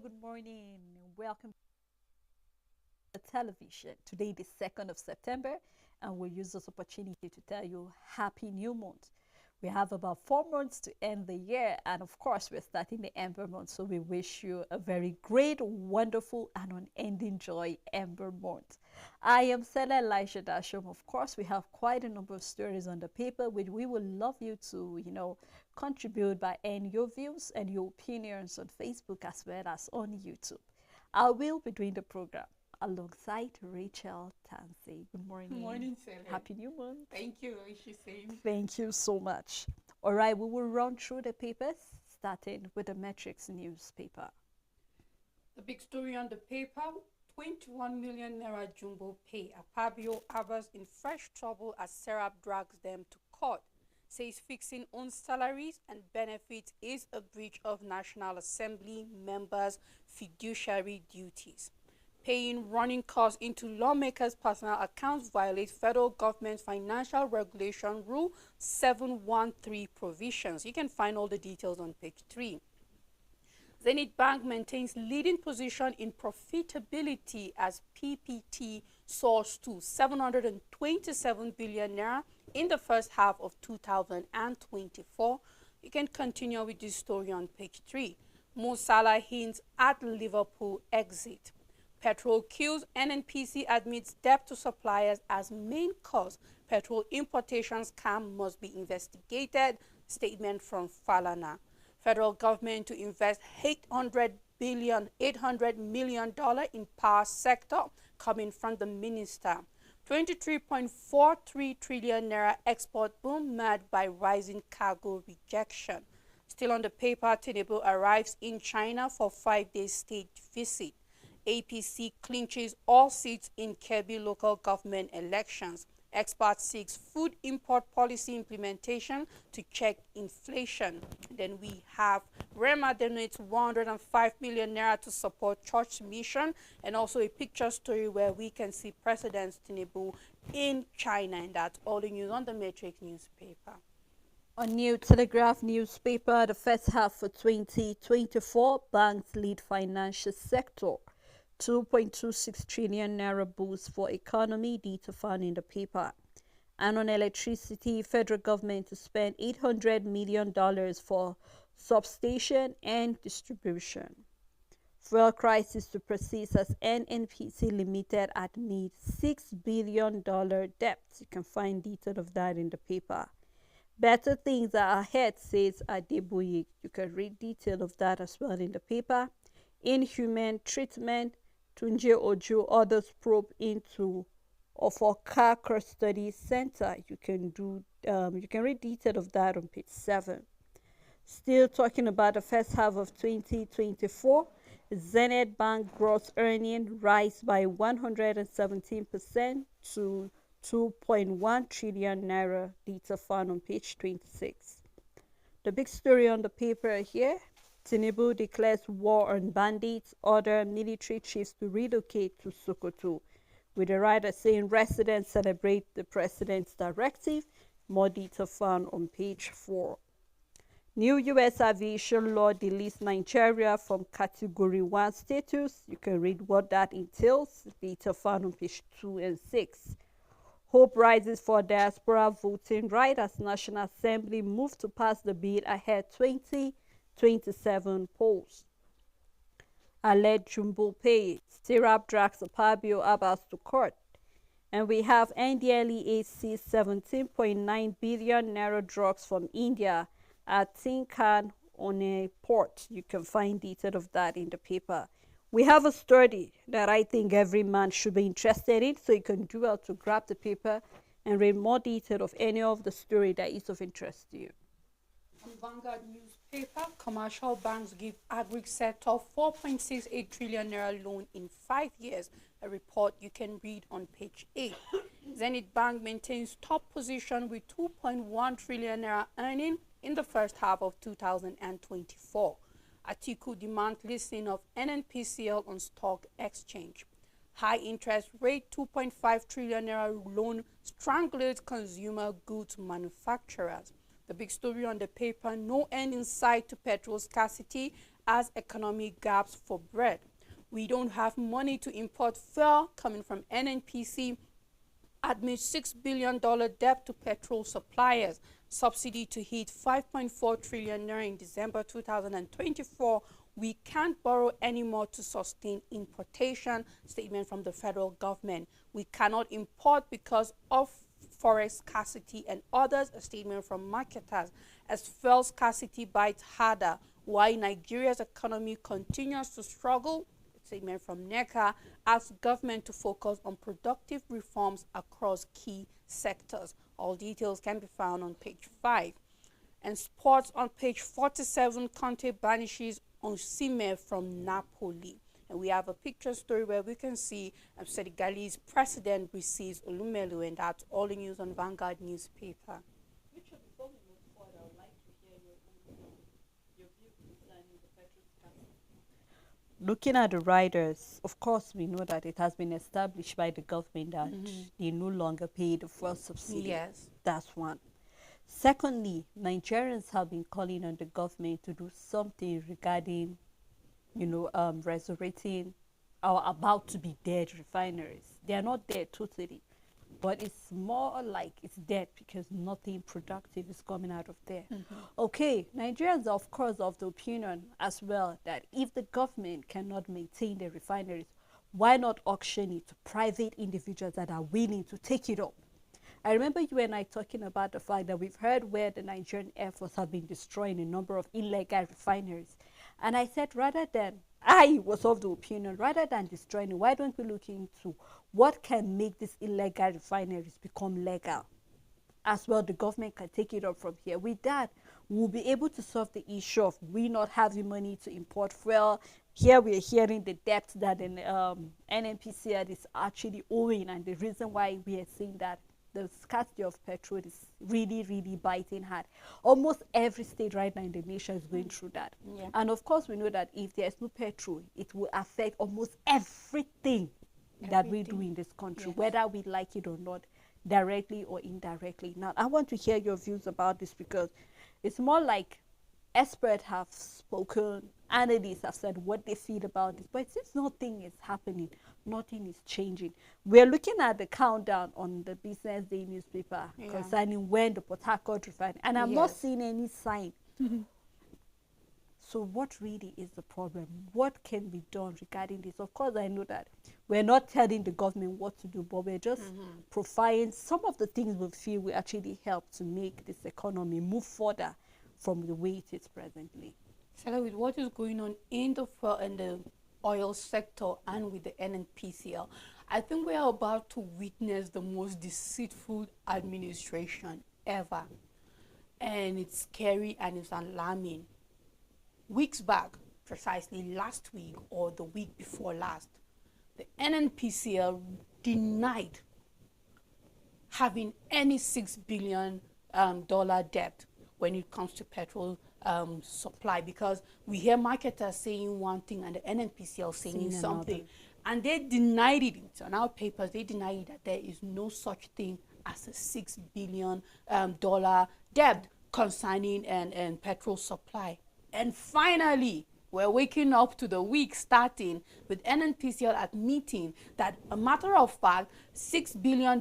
good morning. Welcome to the television. Today, the 2nd of September, and we'll use this opportunity to tell you Happy New Month. We have about 4 months to end the year, and of course, we're starting the Ember Month. So, we wish you a very great, wonderful, and unending joy Ember Month. I am Stella Elisha Dashom. Of course, we have quite a number of stories on the paper, which we would love you to, contribute by adding your views and your opinions on Facebook as well as on YouTube. I will be doing the program alongside Rachel Tansey. Good morning. Good morning, Sarah. Happy New Month. Thank you, wish you same. Thank you so much. All right, we will run through the papers, starting with the Metrics newspaper. The big story on the paper, 21 million naira jumbo pay. Akpabio Abbas in fresh trouble as Sept drags them to court. Says fixing own salaries and benefits is a breach of National Assembly members' fiduciary duties. Paying running costs into lawmakers' personal accounts violates federal government financial regulation rule 713 provisions. You can find all the details on page 3. Zenith Bank maintains leading position in profitability as PPT soars to 727 billion naira in the first half of 2024. You can continue with this story on page 3. Mo Salah hints at Liverpool exit. Petrol kills. NNPC admits debt to suppliers as main cause. Petrol importation scam must be investigated. Statement from Falana. Federal government to invest $800 million in power sector, coming from the minister. 23.43 trillion naira export boom marred by rising cargo rejection. Still on the paper, Tinubu arrives in China for 5-day state visit. APC clinches all seats in Kebbi local government elections. Expert seeks food import policy implementation to check inflation. Then we have Rema donates 105 million naira to support church mission, and also a picture story where we can see President Tinubu in China. And that's all the news on the Matrix newspaper. On New Telegraph newspaper, the first half for 2024, banks lead financial sector. 2.26 trillion naira boost for economy, data found in the paper. And on electricity, federal government to spend $800 million for substation and distribution. Fuel crisis to persist as NNPC Limited admits $6 billion debt. You can find detail of that in the paper. Better things are ahead, says Adeboye. You can read detail of that as well in the paper. Inhuman treatment. Tunje Ojo others probe into of our car custody center. You can read detail of that on page 7. Still talking about the first half of 2024, Zenith Bank gross earning rise by 117% to 2.1 trillion naira. Data found on page 26. The big story on the paper here. Tinubu declares war on bandits, order military chiefs to relocate to Sokoto, with the writer saying residents celebrate the president's directive. More detail found on page 4. New U.S. aviation law deletes Nigeria from Category 1 status. You can read what that entails. Detail found on page 2 and 6. Hope rises for diaspora voting right as National Assembly moves to pass the bill ahead 2027 polls. Alleged jumbo pay. Syrup drags Akpabio Abbas to court. And we have NDLEA sees 17.9 billion naira drugs from India at Tinkan on a port. You can find detail of that in the paper. We have a study that I think every man should be interested in, so you can do well to grab the paper and read more detail of any of the story that is of interest to you. On Vanguard newspaper, commercial banks give agri sector 4.68 trillion naira loan in 5 years. A report you can read on page 8. Zenith Bank maintains top position with 2.1 trillion naira earning in the first half of 2024. Atiku demands listing of NNPCL on stock exchange. High interest rate 2.5 trillion naira loan strangles consumer goods manufacturers. The big story on the paper, no end in sight to petrol scarcity as economic gaps for bread. We don't have money to import fuel coming from NNPC, admits $6 billion debt to petrol suppliers, subsidy to hit 5.4 trillion naira in December 2024. We can't borrow anymore to sustain importation, statement from the federal government. We cannot import because of forest scarcity and others, a statement from marketers. As fuel scarcity bites harder, why Nigeria's economy continues to struggle, statement from NECA, asks government to focus on productive reforms across key sectors. All details can be found on page 5. And sports on page 47, Conte banishes Osimhen from Napoli. And we have a picture story where we can see Senegalese president receives Olumelu, and that's all the news on Vanguard newspaper. Richard, before we move forward, I would like to hear your view concerning the petrol scarcity. Looking at the riders, of course, we know that it has been established by the government that they no longer pay the fuel subsidy. Yes. That's one. Secondly, Nigerians have been calling on the government to do something regarding, resurrecting our about to be dead refineries. They are not dead totally, but it's more like it's dead because nothing productive is coming out of there. Okay, Nigerians are of course of the opinion as well that if the government cannot maintain the refineries, why not auction it to private individuals that are willing to take it up? I remember you and I talking about the fact that we've heard where the Nigerian Air Force have been destroying a number of illegal refineries. And I said, I was of the opinion, rather than destroying it, why don't we look into what can make these illegal refineries become legal? As well, the government can take it up from here. With that, we'll be able to solve the issue of we not having money to import fuel. Here we are hearing the debt that an NNPC is actually owing, and the reason why we are seeing that the scarcity of petrol is really, really biting hard. Almost every state right now in the nation is going through that. Yeah. And of course, we know that if there's no petrol, it will affect almost everything that we do in this country, Yes. whether we like it or not, directly or indirectly. Now, I want to hear your views about this because it's more like experts have spoken, analysts have said what they feel about this, but since nothing is happening, nothing is changing. We're looking at the countdown on the Business Day newspaper concerning when the Port Harcourt refinery, and I'm not seeing any sign. So what really is the problem? What can be done regarding this? Of course, I know that we're not telling the government what to do, but we're just providing some of the things we feel will actually help to make this economy move further from the way it is presently. So with what is going on in the oil sector and with the NNPCL, I think we are about to witness the most deceitful administration ever. And it's scary and it's alarming. Weeks back, precisely last week or the week before last, the NNPCL denied having any $6 billion debt when it comes to petrol supply, because we hear marketers saying one thing and the NNPCL saying something. And they denied it. On our papers, they denied that there is no such thing as a $6 billion debt concerning and petrol supply. And finally, we're waking up to the week starting with NNPCL admitting that, a matter of fact, $6 billion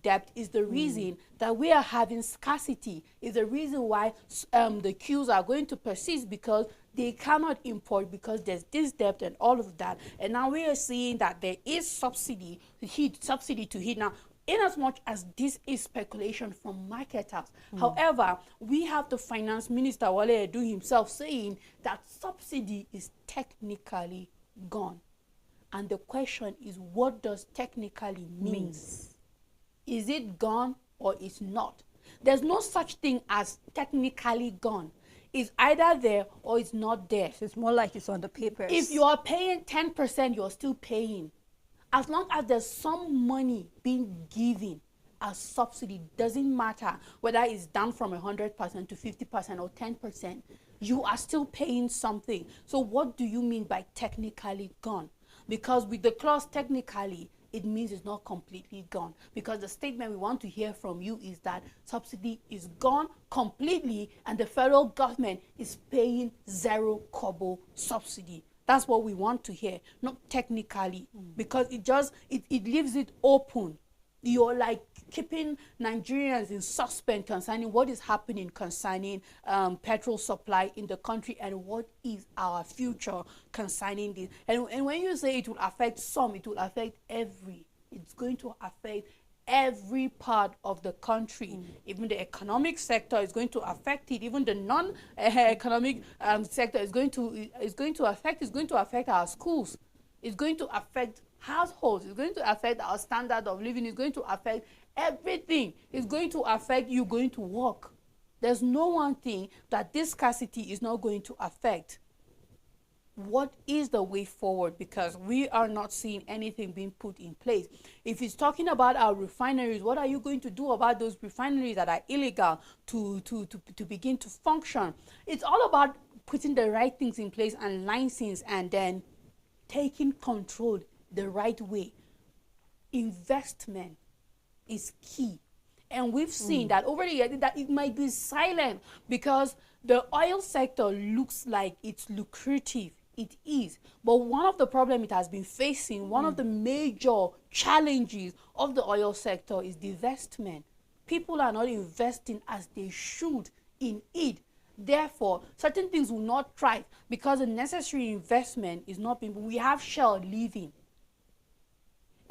debt is the reason that we are having scarcity, is the reason why the queues are going to persist, because they cannot import because there's this debt and all of that. And now we are seeing that there is subsidy to heat. Now, in as much as this is speculation from marketers, however, we have the finance minister, Wale Edu himself, saying that subsidy is technically gone. And the question is, what does technically means? Is it gone or is not? There's no such thing as technically gone. It's either there or it's not there. So it's more like it's on the papers. If you are paying 10%, you're still paying. As long as there's some money being given as subsidy, doesn't matter whether it's down from 100% to 50% or 10%, you are still paying something. So what do you mean by technically gone? Because with the clause technically, it means it's not completely gone. Because the statement we want to hear from you is that subsidy is gone completely and the federal government is paying 0 kobo subsidy. That's what we want to hear, not technically, because it leaves it open. You're like keeping Nigerians in suspense concerning what is happening concerning petrol supply in the country and what is our future concerning this. And when you say it will affect some, it will affect it's going to affect every part of the country. Even the economic sector is going to affect it. Even the non-economic sector is going to affect our schools. It's going to affect households. It's going to affect our standard of living. It's going to affect everything. It's going to affect you going to work. There's no one thing that this scarcity is not going to affect. What is the way forward? Because we are not seeing anything being put in place. If it's talking about our refineries, what are you going to do about those refineries that are illegal to begin to function? It's all about putting the right things in place and license and then taking control the right way. Investment is key. And we've seen that over the years that it might be silent because the oil sector looks like it's lucrative. It is. But one of the problems it has been facing, one of the major challenges of the oil sector is divestment. People are not investing as they should in it. Therefore, certain things will not thrive because the necessary investment is not being. We have Shell leaving.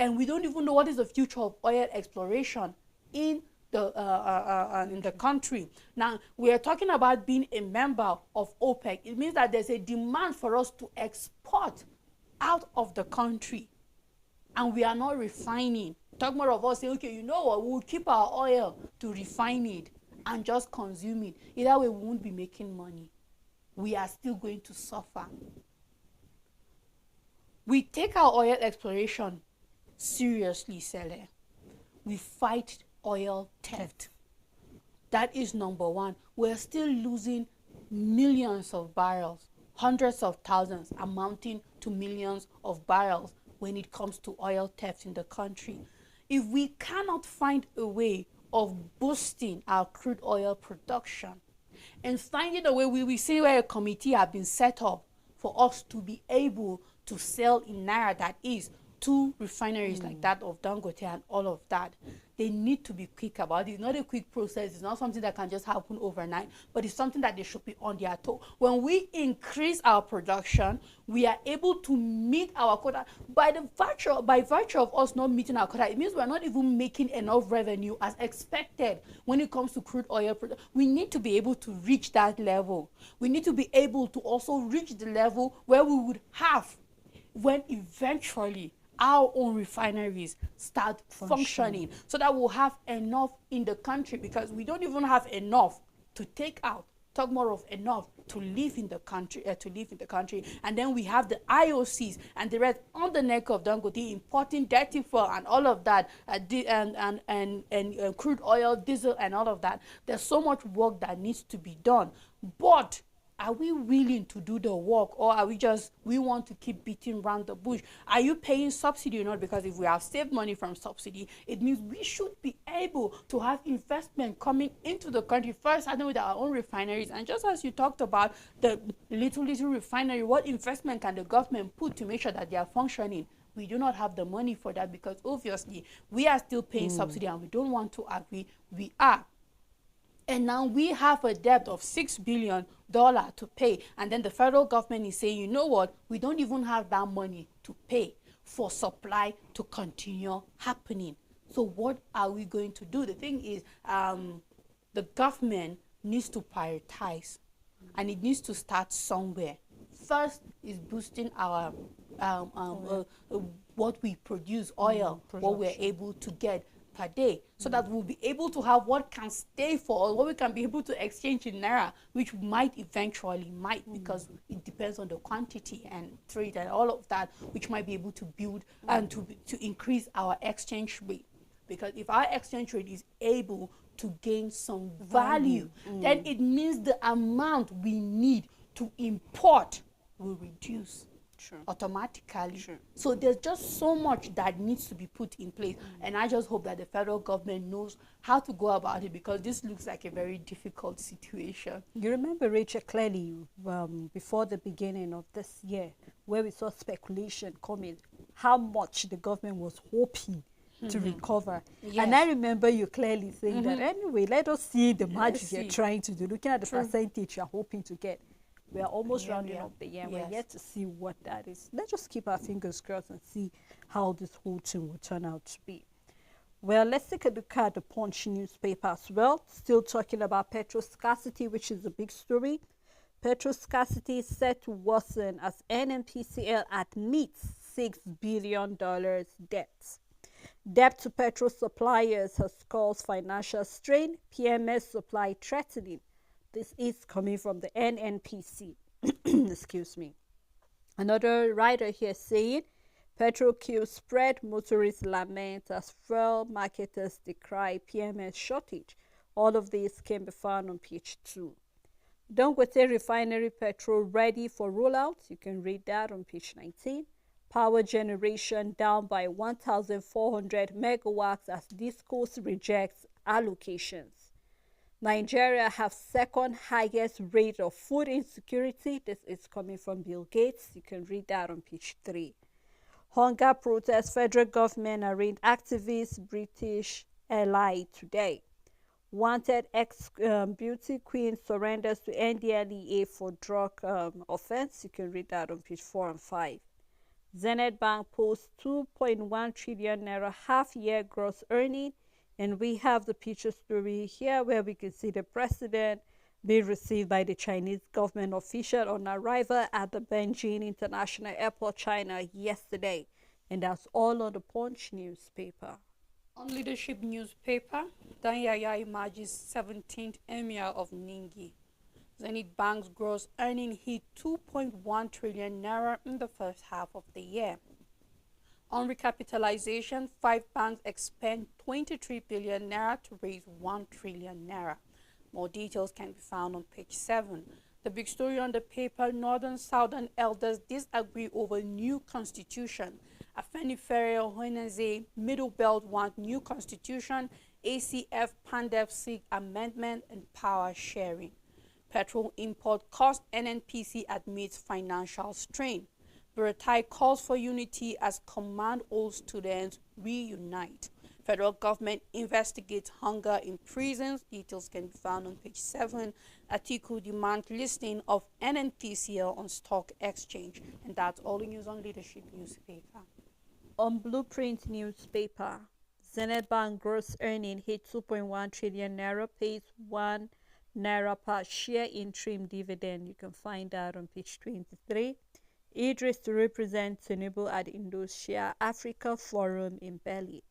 And we don't even know what is the future of oil exploration in the country. Now, we are talking about being a member of OPEC. It means that there's a demand for us to export out of the country. And we are not refining. Talk more of us saying, okay, you know what, we'll keep our oil to refine it and just consume it. Either way, we won't be making money. We are still going to suffer. We take our oil exploration seriously, Sele. We fight oil theft. That is number one. We're still losing millions of barrels, hundreds of thousands, amounting to millions of barrels when it comes to oil theft in the country. If we cannot find a way of boosting our crude oil production and finding a way, we see where a committee has been set up for us to be able to sell in Naira, that is, to refineries like that of Dangote and all of that. They need to be quick about it. It's not a quick process. It's not something that can just happen overnight, but it's something that they should be on their toe. When we increase our production, we are able to meet our quota. By virtue of us not meeting our quota, it means we're not even making enough revenue as expected when it comes to crude oil production. We need to be able to reach that level. We need to be able to also reach the level where we would have when eventually our own refineries start functioning, so that we'll have enough in the country, because we don't even have enough to take out. Talk more of enough to live in the country, and then we have the IOCs and the rest on the neck of Dangote importing dirty fuel and all of that, and crude oil, diesel, and all of that. There's so much work that needs to be done, but are we willing to do the work, or are we want to keep beating around the bush? Are you paying subsidy or not? Because if we have saved money from subsidy, it means we should be able to have investment coming into the country first, starting with our own refineries. And just as you talked about the little refinery, what investment can the government put to make sure that they are functioning? We do not have the money for that, because obviously we are still paying subsidy, and we don't want to agree. We are. And now we have a debt of $6 billion to pay. And then the federal government is saying, you know what, we don't even have that money to pay for supply to continue happening. So what are we going to do? The thing is, the government needs to prioritize, and it needs to start somewhere. First is boosting our what we produce, oil, what we're able to get per day, so that we'll be able to have what can stay for us, what we can be able to exchange in Naira, which might eventually because it depends on the quantity and trade and all of that, which might be able to build and to increase our exchange rate. Because if our exchange rate is able to gain some value, then it means the amount we need to import will reduce. True. automatically. True. So there's just so much that needs to be put in place. And I just hope that the federal government knows how to go about it, because this looks like a very difficult situation. You remember, Rachel, clearly before the beginning of this year, where we saw speculation coming, how much the government was hoping to recover. And I Yes. remember you clearly saying that, anyway, let us see the Let's magic you're see. trying to do, looking at the True. percentage you're hoping to get. We are almost Here we rounding are. up the year, and we're Yes. yet to see what that is. Let's just keep our fingers crossed and see how this whole thing will turn out to be. Well, let's take a look at the Punch newspaper as well. Still talking about petrol scarcity, which is a big story. Petrol scarcity is set to worsen as NNPCL admits $6 billion debt. Debt to petrol suppliers has caused financial strain, PMS supply threatening. This is coming from the NNPC. Excuse me. Another writer here saying, petrol queue spread, motorists lament as fuel marketers decry PMS shortage. All of these can be found on page 2. Dangote refinery petrol ready for rollout. You can read that on page 19. Power generation down by 1,400 megawatts as Discos rejects allocations. Nigeria have second highest rate of food insecurity. This is coming from Bill Gates. You can read that on page 3. Hunger protests, federal government arraigned activists, British ally today. Wanted ex-beauty queen surrenders to NDLEA for drug offense. You can read that on page 4 and 5. Zenith Bank posts 2.1 trillion naira half-year gross earning. And we have the picture story here where we can see the president being received by the Chinese government official on arrival at the Beijing International Airport, China yesterday. And that's all on the Punch newspaper. On leadership newspaper, Danyaya emerges 17th emir of Ningi. Zenith Bank's gross earning hit 2.1 trillion naira in the first half of the year. On recapitalization, 5 banks expend 23 billion naira to raise 1 trillion naira. More details can be found on page 7. The big story on the paper, Northern-Southern elders disagree over new constitution. Afenifere Ohanaeze, Middle Belt want new constitution. ACF Pandef seek amendment and power sharing. Petrol import cost, NNPC admits financial strain. Buratai calls for unity as command old students reunite. Federal government investigates hunger in prisons. Details can be found on page 7. Atiku demands listing of NNPCL on stock exchange. And that's all the news on leadership newspaper. On Blueprint newspaper, Zenith Bank gross earning hit 2.1 trillion naira, pays 1 naira per share interim dividend. You can find that on page 23. Idris to represent Tinubu at Indonesia Africa Forum in Bali.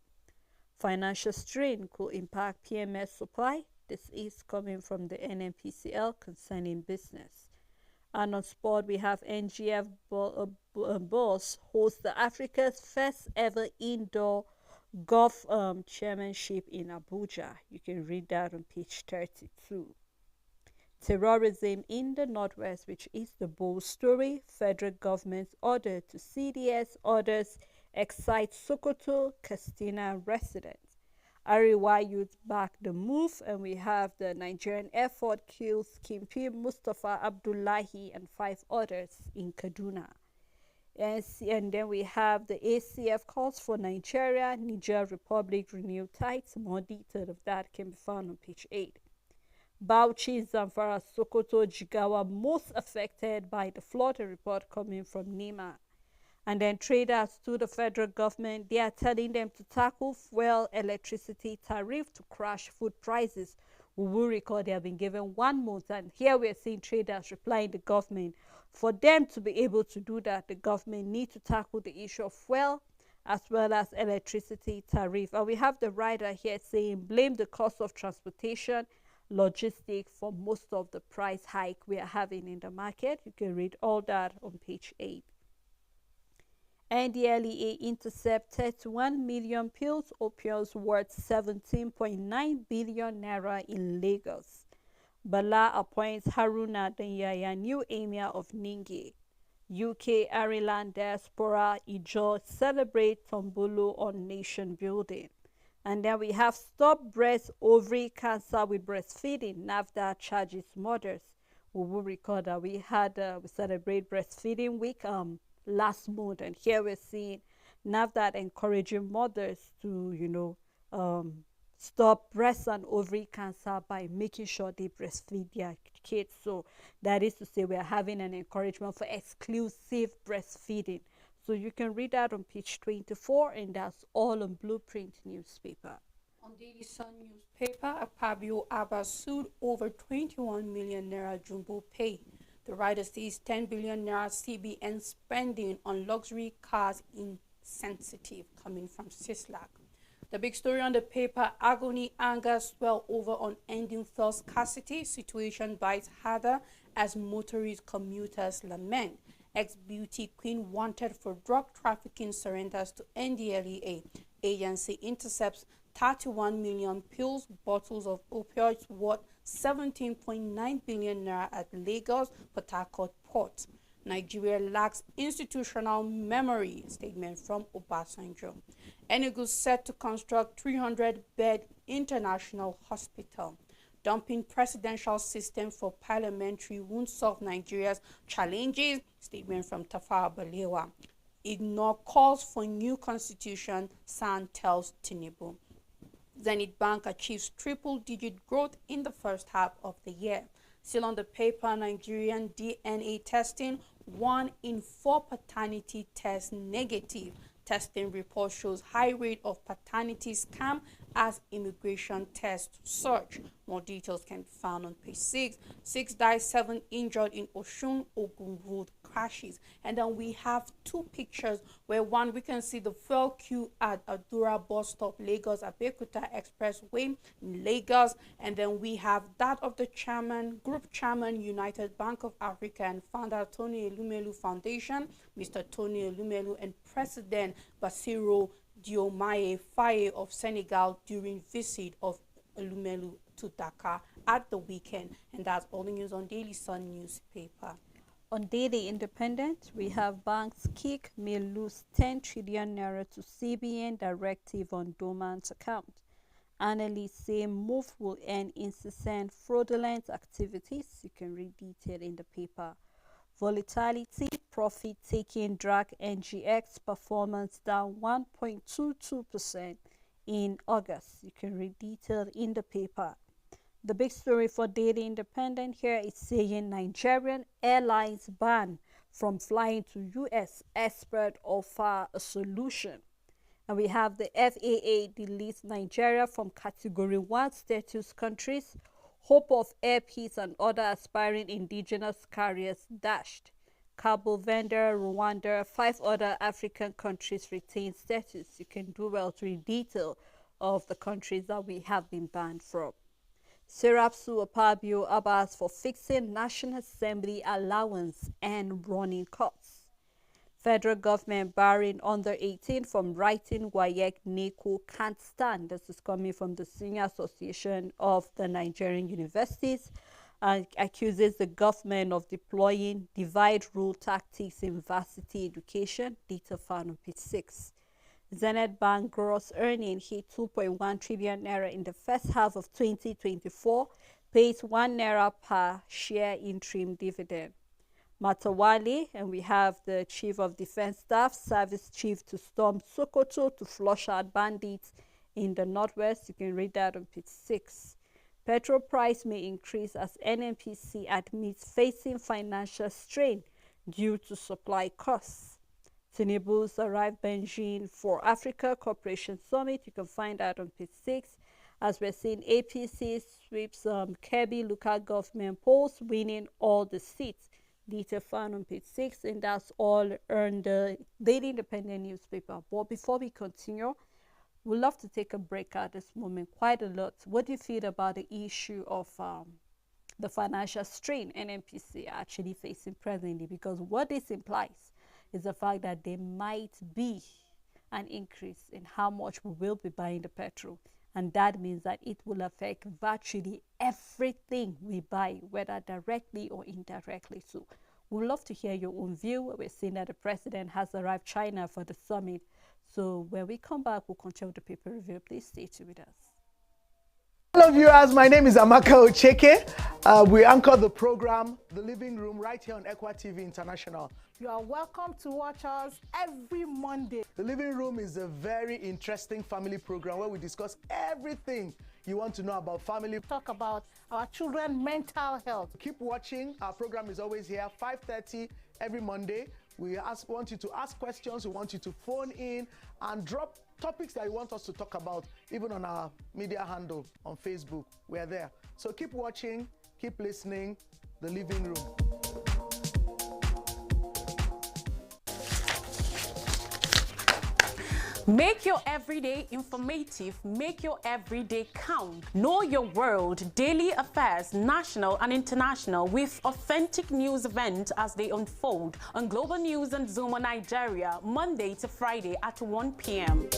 Financial strain could impact PMS supply. This is coming from the NNPCL concerning business. And on sport, we have NGF boss hosts the Africa's first ever indoor golf chairmanship in Abuja. You can read that on page 32. Terrorism in the Northwest, which is the bold story. Federal government's order to CDS orders excite Sokoto, Katsina residents. Ariwa youth back the move, and we have the Nigerian Air Force kills Kimpi Mustafa Abdullahi and 5 others in Kaduna. And then we have the ACF calls for Nigeria, Niger Republic renew ties. More detail of that can be found on page 8. Bauchi, Zamfara, Sokoto, Jigawa most affected by the flood, report coming from NEMA. And then traders to the federal government, they are telling them to tackle fuel, electricity tariff to crash food prices. We will recall they have been given 1 month, and here we are seeing traders replying the government. For them to be able to do that, the government need to tackle the issue of fuel as well as electricity tariff. And we have the writer here saying blame the cost of transportation, logistics for most of the price hike we are having in the market. You can read all that on page 8. NDLEA intercept 31 million pills, opioids worth 17.9 billion naira in Lagos. Bala appoints Haruna Danyaya new emir of Ningi. UK Ireland diaspora Ijo celebrate Tombolo on nation building. And then we have stop breast ovary cancer with breastfeeding. NAFDA charges mothers. We will recall that we celebrate breastfeeding week last month, and here we're seeing NAFDA encouraging mothers to stop breast and ovary cancer by making sure they breastfeed their kids. So that is to say, we are having an encouragement for exclusive breastfeeding. So you can read that on page 24, and that's all on Blueprint newspaper. On Daily Sun newspaper, Akpabio Abba sued over 21 million naira jumbo pay. The writer says 10 billion naira CBN spending on luxury cars insensitive, coming from Sislak. The big story on the paper, agony, anger swell over unending fuel scarcity. Situation bites harder as motorist commuters lament. Ex-beauty queen wanted for drug trafficking surrenders to NDLEA. Agency intercepts 31 million pills, bottles of opioids worth 17.9 billion naira at Lagos Port Harcourt port. Nigeria lacks institutional memory, statement from Obasanjo. Enugu set to construct 300-bed international hospital. Dumping presidential system for parliamentary won't solve Nigeria's challenges, statement from Tafawa Balewa. Ignore calls for new constitution, San tells Tinubu. Zenith Bank achieves triple-digit growth in the first half of the year. Still on the paper, Nigerian DNA testing, 1 in 4 paternity tests negative. Testing report shows high rate of paternity scam as immigration tests surge. More details can be found on page 6. 6 died, 7 injured in Osun Ogun Road crashes. And then we have 2 pictures where one we can see the fuel queue at Adura bus stop, Lagos Abeokuta Expressway in Lagos, and then we have that of the group chairman, United Bank of Africa, and founder Tony Elumelu Foundation, Mr. Tony Elumelu, and President Bassirou Diomaye Faye of Senegal during visit of Elumelu to Dakar at the weekend. And that's all the news on Daily Sun newspaper. On Daily Independent, we have banks kick may lose 10 trillion naira to CBN directive on dormant account. Analysts say move will end incessant fraudulent activities. You can read detail in the paper. Volatility, profit taking drag NGX performance down 1.22% in August. You can read detail in the paper. The big story for Daily Independent here is saying Nigerian airlines ban from flying to US. Expert offer a solution. And we have the FAA deletes Nigeria from Category 1 status countries. Hope of air peace and other aspiring indigenous carriers dashed. Cabo Verde, Rwanda, 5 other African countries retain status. You can do well to read detail of the countries that we have been banned from. Serapsu Apabio Abbas for fixing National Assembly allowance and running costs. Federal government barring under 18 from writing WAEC NECO can't stand. This is coming from the Senior Association of the Nigerian Universities, and accuses the government of deploying divide rule tactics in varsity education. Data found on page 6. Zenith Bank gross earning hit 2.1 trillion naira in the first half of 2024, pays 1 naira per share interim dividend. Matawale, and we have the Chief of Defense Staff, Service Chief to storm Sokoto to flush out bandits in the Northwest. You can read that on page 6. Petrol price may increase as NNPC admits facing financial strain due to supply costs. Tinubu's arrived Beijing for Africa Cooperation Summit. You can find that on page 6. As we're seeing, APC sweeps Kebbi local government polls, winning all the seats. Detail found on page 6, and that's all earned the Daily Independent newspaper. But before we continue, we'd love to take a break at this moment quite a lot. What do you feel about the issue of the financial strain NNPC are actually facing presently? Because what this implies is the fact that there might be an increase in how much we will be buying the petrol. And that means that it will affect virtually everything we buy, whether directly or indirectly. So We'd love to hear your own view. We're seeing that the president has arrived China for the summit. So when we come back, we'll continue the paper review. Please stay tuned with us. Hello viewers, my name is Amaka Ocheke. We anchor the program, The Living Room, right here on Equa TV International. You are welcome to watch us every Monday. The Living Room is a very interesting family program where we discuss everything you want to know about family. Talk about our children's mental health. Keep watching. Our program is always here, 5:30 every Monday. We want you to ask questions, we want you to phone in and drop topics that you want us to talk about, even on our media handle on Facebook. We're there. So keep watching, keep listening. The Living Room. Make your everyday informative, make your everyday count. Know your world, daily affairs, national and international, with authentic news events as they unfold on Global News and Zuma Nigeria, Monday to Friday at 1 p.m.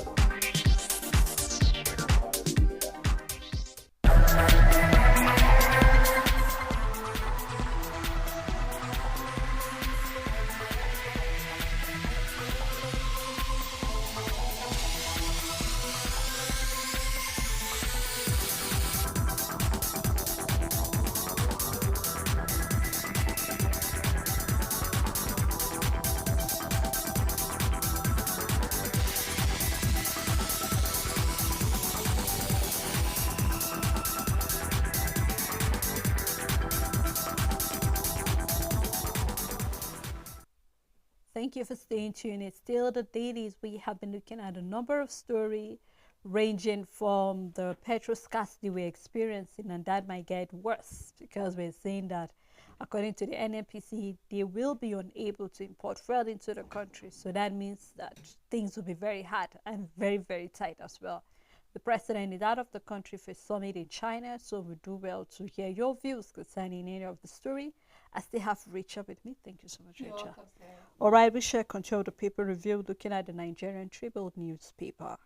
Thank you for staying tuned. It's still the dailies. We have been looking at a number of stories ranging from the petrol scarcity we're experiencing, and that might get worse because we're saying that according to the NNPC, they will be unable to import fuel into the country. So that means that things will be very hard and very, very tight as well. The president is out of the country for a summit in China, so we do well to hear your views concerning any of the story as they have reached out with me. Thank you so much, Rachel. All right, we shall control the paper review looking at the Nigerian Tribune newspaper.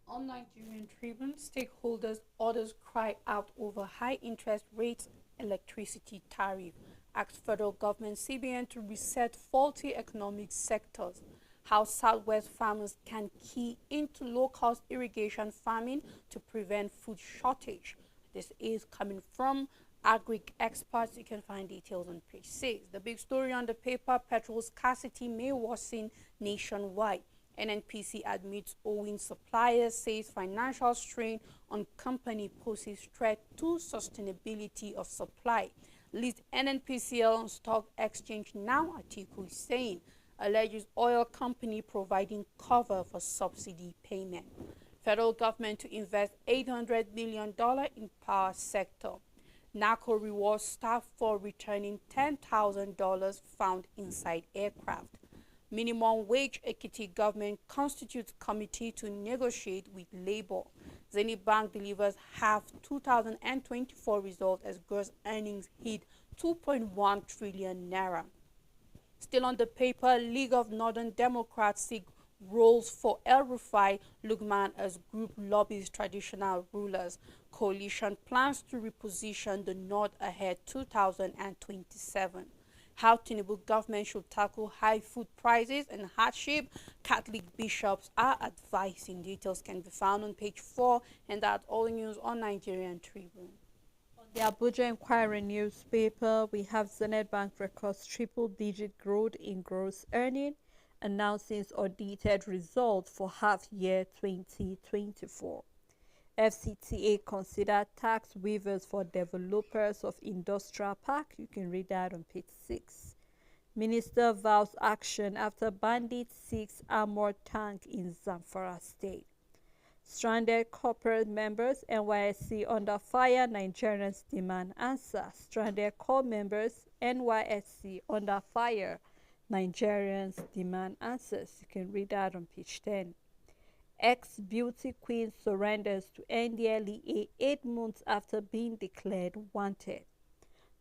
On Nigerian Tribune, stakeholders' orders cry out over high interest rates, electricity tariff, asks federal government CBN to reset faulty economic sectors. How Southwest farmers can key into low-cost irrigation farming to prevent food shortage. This is coming from Agric experts. You can find details on page 6. The big story on the paper, petrol scarcity may worsen nationwide. NNPC admits owing suppliers, says financial strain on company poses threat to sustainability of supply. List NNPCL on stock exchange now, Atiku is saying. Alleges oil company providing cover for subsidy payment. Federal government to invest $800 million in power sector. NACO rewards staff for returning $10,000 found inside aircraft. Minimum wage Ekiti government constitutes committee to negotiate with labor. Zenith Bank delivers half 2024 results as gross earnings hit 2.1 trillion naira. Still on the paper, League of Northern Democrats seek roles for El-Rufai Lugman as group lobbies traditional rulers. Coalition plans to reposition the North ahead 2027. How Tinubu government should tackle high food prices and hardship, Catholic bishops are advising. Details can be found on page 4, and that's all the news on Nigerian Tribune. The Abuja Inquiry newspaper, we have Zenith Bank records triple-digit growth in gross earning, announcing audited results for half-year 2024. FCTA considered tax waivers for developers of industrial park. You can read that on page 6. Minister vows action after bandits seeks armored tank in Zamfara State. Stranded corporate members, NYSC under fire, Nigerians demand answer. Stranded corps members, NYSC under fire, Nigerians demand answers. You can read that on page 10. Ex-beauty queen surrenders to NDLEA 8 months after being declared wanted.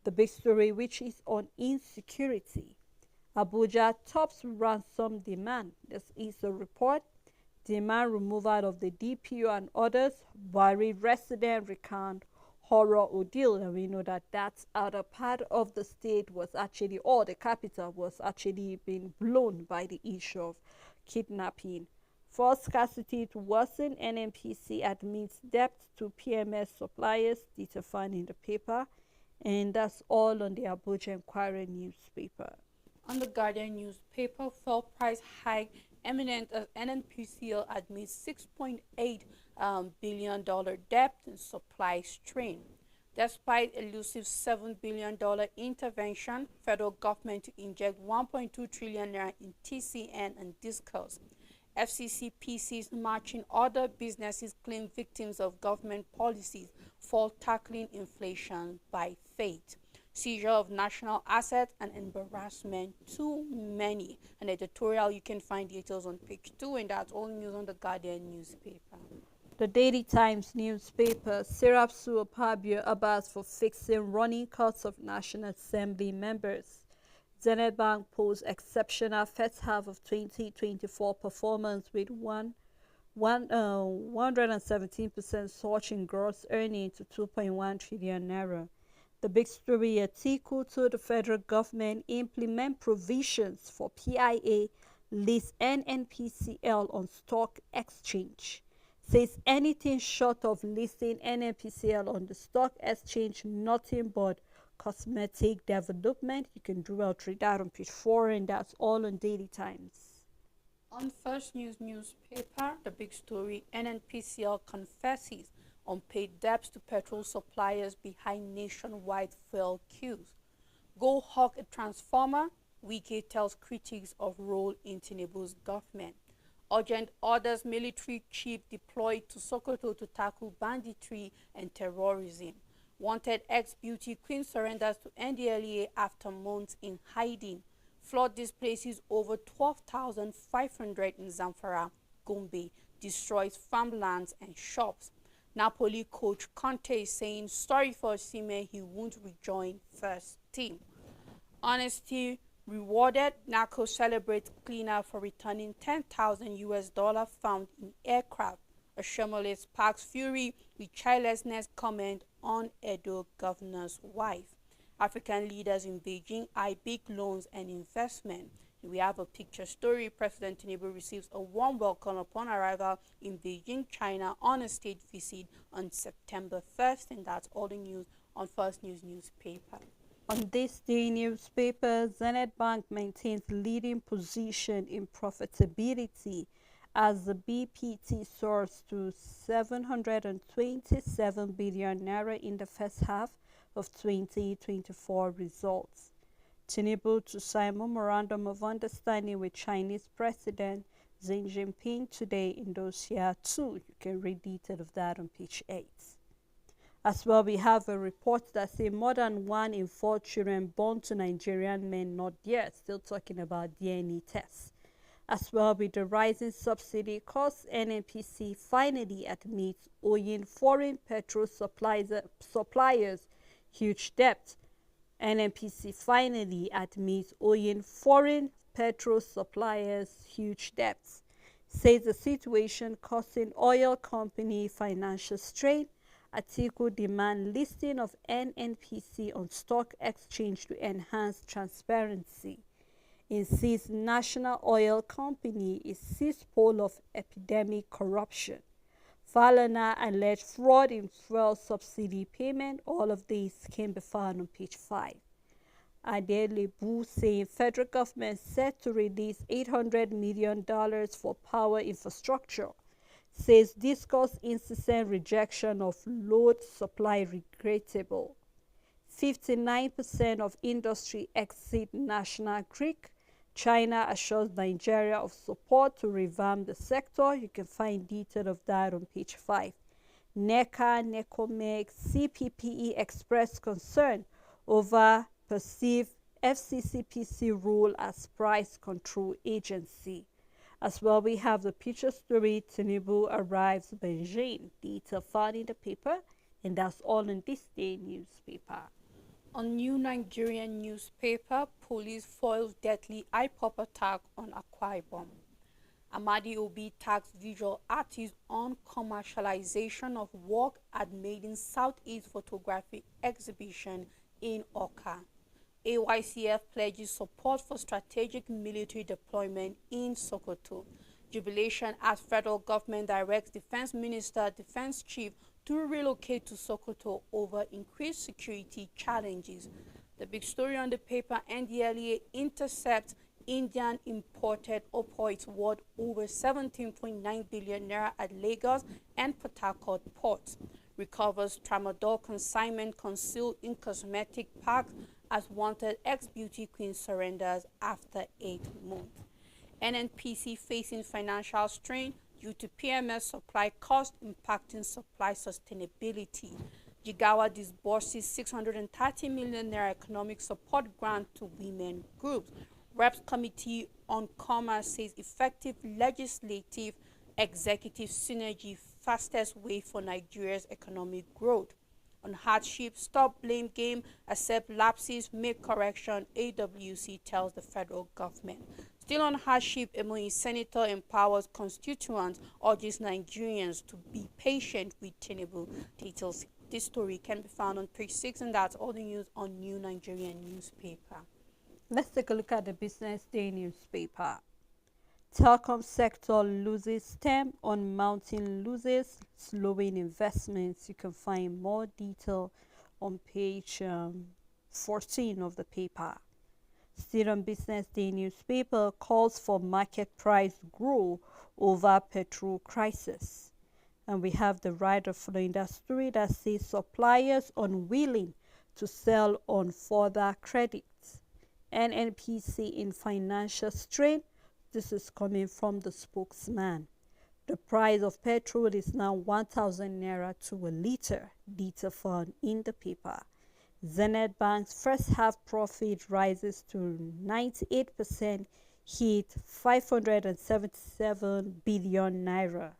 The big story, which is on insecurity. Abuja tops ransom demand. This is a report. Demand removal of the DPO and others. Bari resident recount horror ordeal, and we know that that other part of the state was actually, or the capital was actually being blown by the issue of kidnapping. For scarcity to worsen, NNPC admits debt to PMS suppliers, data found in the paper, and that's all on the Abuja Inquirer newspaper. On the Guardian newspaper, fuel price hike imminent as NNPCL admits $6.8 billion debt and supply strain. Despite elusive $7 billion intervention, federal government to inject 1.2 trillion naira in TCN and discos. FCC PCs marching other businesses claim victims of government policies for tackling inflation by fate. Seizure of national assets and embarrassment too many. An editorial you can find details on page 2, and that's all news on the Guardian newspaper. The Daily Times newspaper, Serap Sue Akpabio Abbas for fixing running costs of National Assembly members. Zenith Bank posts exceptional first half of 2024 performance with 117% surge in gross earnings to 2.1 trillion naira. The big story: Atiku to the federal government implement provisions for PIA list NNPCL on stock exchange. Says anything short of listing NNPCL on the stock exchange, nothing but cosmetic development. You can read that on page 4, and that's all on Daily Times. On First News newspaper, the big story: NNPCL confesses unpaid debts to petrol suppliers behind nationwide fuel queues. Go hawk a transformer, Wike tells critics of role in Tinubu's government. Urgent orders military chief deployed to Sokoto to tackle banditry and terrorism. Wanted ex-beauty queen surrenders to NDLEA after months in hiding. Flood displaces over 12,500 in Zamfara, Gombe, destroys farmlands and shops. Napoli coach Conte is saying sorry for Osimhen, he won't rejoin first team. Honesty rewarded. NACO celebrates cleaner for returning $10,000 found in aircraft. Ashomole sparks fury with childlessness comment on Edo governor's wife. African leaders in Beijing eye big loans and investment. We have a picture story. President Tinubu receives a warm welcome upon arrival in Beijing, China on a state visit on September 1st, and that's all the news on First News newspaper. On this day newspaper, Zenith Bank maintains leading position in profitability as the BPT soars to 727 billion naira in the first half of 2024 results. Tinubu to sign memorandum of understanding with Chinese President Xi Jinping today in Dosia 2. You can read detail of that on page 8. As well, we have a report that says more than 1 in 4 children born to Nigerian men not yet. Still talking about DNA tests. As well, with the rising subsidy costs, NNPC finally admits owing foreign petrol suppliers huge debt. NNPC finally admits owing foreign petrol suppliers huge debts. Says the situation causing oil company financial strain. Atiku demand listing of NNPC on stock exchange to enhance transparency. Insists national oil company is cesspool of epidemic corruption. Falana alleged fraud in fuel subsidy payment. All of these can be found on page 5. Adelebu saying federal government set to release $800 million for power infrastructure. Says discuss incessant rejection of load supply regrettable. 59% of industry exit national creek. China assures Nigeria of support to revamp the sector. You can find detail of that on page 5. NECA, NECOMEC, CPPE expressed concern over perceived FCCPC role as price control agency. As well, we have the picture story, Tinubu arrives Beijing. Detail found in the paper, and that's all in this day newspaper. On New Nigerian newspaper, police foils deadly IPOP attack on Akwa Ibom. Amadi Obi tasked visual artists on commercialization of work at Maiden Southeast Photography Exhibition in Oka. AYCF pledges support for strategic military deployment in Sokoto. Jubilation as federal government directs Defense Minister, Defense Chief to relocate to Sokoto over increased security challenges. The big story on the paper: NDLEA intercepts Indian imported opioids worth over 17.9 billion naira at Lagos and Port Harcourt ports. Recovers tramadol consignment concealed in cosmetic packs as wanted ex-beauty queen surrenders after 8 months. NNPC facing financial strain due to PMS supply cost impacting supply sustainability. Jigawa disburses 630 million naira economic support grant to women groups. Reps Committee on Commerce says effective legislative executive synergy fastest way for Nigeria's economic growth. On hardship, stop blame game, accept lapses, make correction, AWC tells the federal government. Still on hardship, Emoyi senator empowers constituents, urges Nigerians to be patient with Tinubu. Details. This story can be found on page 6, and that's all the news on New Nigerian Newspaper. Let's take a look at the Business Day newspaper. Telecom sector loses stem on mounting losses, slowing investments. You can find more detail on page 14 of the paper. Still on Business Day newspaper, calls for market price grow over petrol crisis. And we have the writer following that story that says suppliers unwilling to sell on further credits. NNPC in financial strain. This is coming from the spokesman. The price of petrol is now 1,000 naira to a liter. Detail found in the paper. Zenith Bank's first half profit rises to 98%, hit 577 billion naira.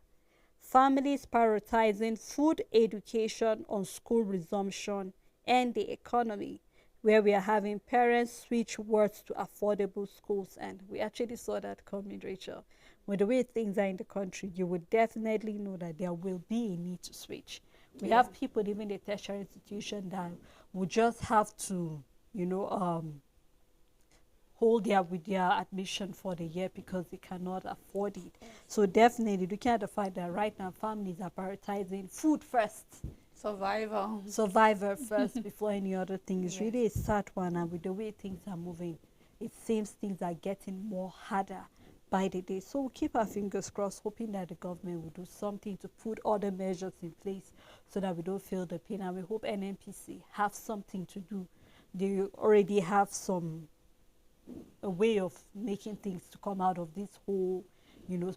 Families prioritizing food, education on school resumption, and the economy, where we are having parents switch words to affordable schools. And we actually saw that coming, Rachel. With the way things are in the country, you would definitely know that there will be a need to switch. We have people, even the tertiary institution, that would just have to, hold with their admission for the year because they cannot afford it. So definitely looking at the fact that right now families are prioritizing food first. Survivor first before any other thing. It's really a sad one, and with the way things are moving, it seems things are getting more harder by the day. So we'll keep our fingers crossed, hoping that the government will do something to put other measures in place so that we don't feel the pain. And we hope NNPC have something to do. They already have a way of making things to come out of this whole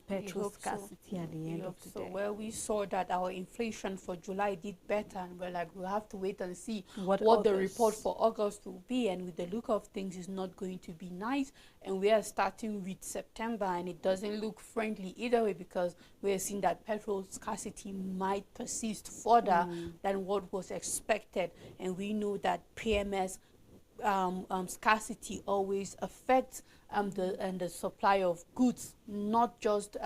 petrol scarcity at the end of the day. Well, we saw that our inflation for July did better, and we're like, we'll have to wait and see what the report for August will be. And with the look of things, it's not going to be nice. And we are starting with September, and it doesn't look friendly either way, because we're seeing that petrol scarcity might persist further than what was expected. And we know that PMS scarcity always affects the supply of goods, not just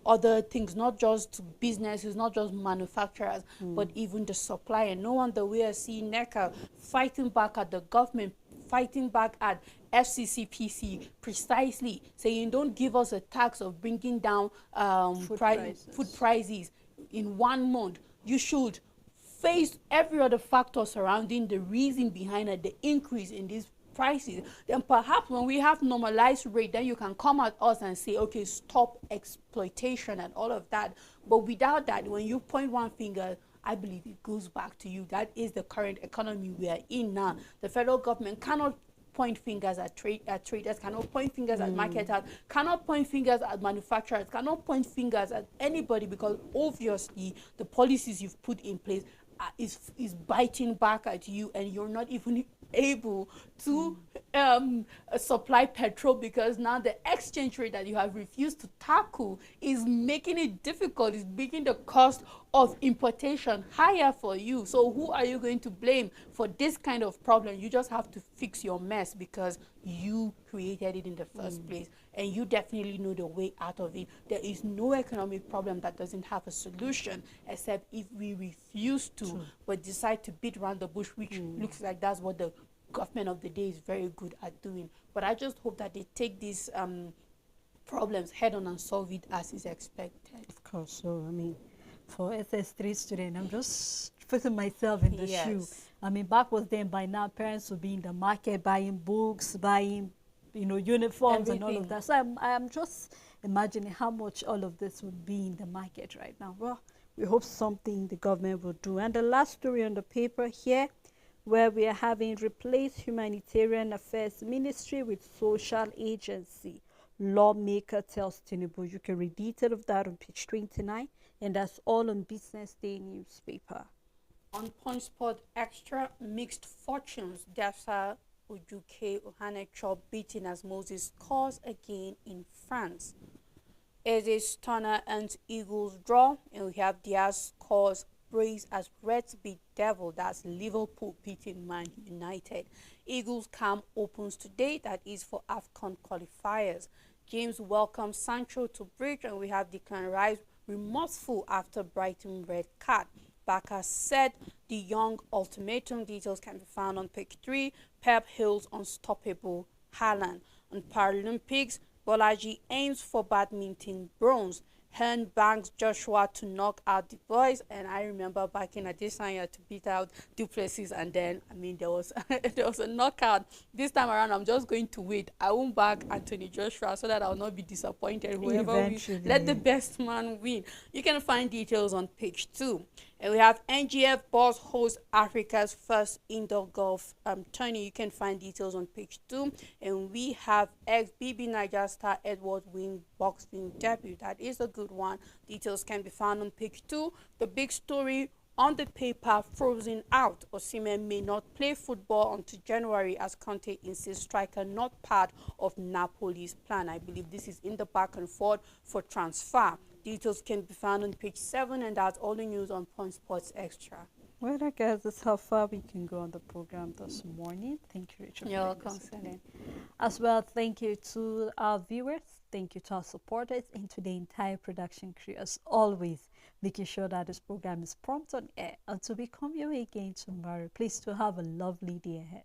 other things, not just businesses, not just manufacturers, but even the supply. And no wonder we are seeing NECA fighting back at the government, fighting back at FCCPC, precisely saying don't give us a tax of bringing down food prices in 1 month. You should face every other factor surrounding the reason behind it, the increase in these prices. Then perhaps when we have normalized rate, then you can come at us and say, okay, stop exploitation and all of that. But without that, when you point one finger, I believe it goes back to you. That is the current economy we are in now. The federal government cannot point fingers at traders, cannot point fingers at marketers, cannot point fingers at manufacturers, cannot point fingers at anybody, because obviously the policies you've put in place is biting back at you, and you're not even able to supply petrol, because now the exchange rate that you have refused to tackle is making it difficult, is making the cost of importation higher for you. So who are you going to blame for this kind of problem? You just have to fix your mess because you created it in the first place. and you definitely know the way out of it. There is no economic problem that doesn't have a solution, except if we refuse to, but decide to beat around the bush, which looks like that's what the government of the day is very good at doing. But I just hope that they take these problems head on and solve it as is expected. Of course. So, I mean, for SS3 student, I'm just putting myself in the shoe. I mean, back was then, by now, parents would be in the market buying books, buying, you know, uniforms and all of that. So I'm just imagining how much all of this would be in the market right now. Well, we hope something the government will do. And the last story on the paper here, where we are having replaced Humanitarian Affairs Ministry with Social Agency. Lawmaker tells Tinubu. You can read detail of that on page 29, and that's all on Business Day newspaper. On Punch Sport Extra, mixed fortunes. Dafsa Ujuke Ohanecho beaten as Moses scores again in France. Eze Stunner and Eagles draw, and we have Diaz scores brace as Reds beat Devil. That's Liverpool beating Man United. Eagles camp opens today, that is for AFCON qualifiers. James welcomes Sancho to bridge, and we have Declan Rice remorseful after Brighton red card. Barca said the young ultimatum. Details can be found on page 3. Pep hails unstoppable Haaland. On Paralympics, Bolaji aims for badminton bronze. Hearn banks Joshua to knock out the boys, and I remember back in Adesanya to beat out Duplessis, and then I mean there was there was a knockout. This time around, I'm just going to wait. I won't back Anthony Joshua so that I'll not be disappointed. Whoever wins, let the best man win. You can find details on page 2. And we have NGF Boss hosts Africa's first indoor golf tourney. You can find details on page 2. And we have ex-BB Niger star Edward win boxing debut. That is a good one. Details can be found on page 2. The big story on the paper, frozen out. Osimhen may not play football until January as Conte insists striker not part of Napoli's plan. I believe this is in the back and forth for transfer. Details can be found on page 7, and that's all the news on Punch Sports Extra. Well, I guess that's how far we can go on the program this morning. Thank you, Rachel. You're welcome, Celine. As well, thank you to our viewers. Thank you to our supporters and to the entire production crew. As always, making sure that this program is prompt on air. Until we come your way again tomorrow, please to have a lovely day ahead.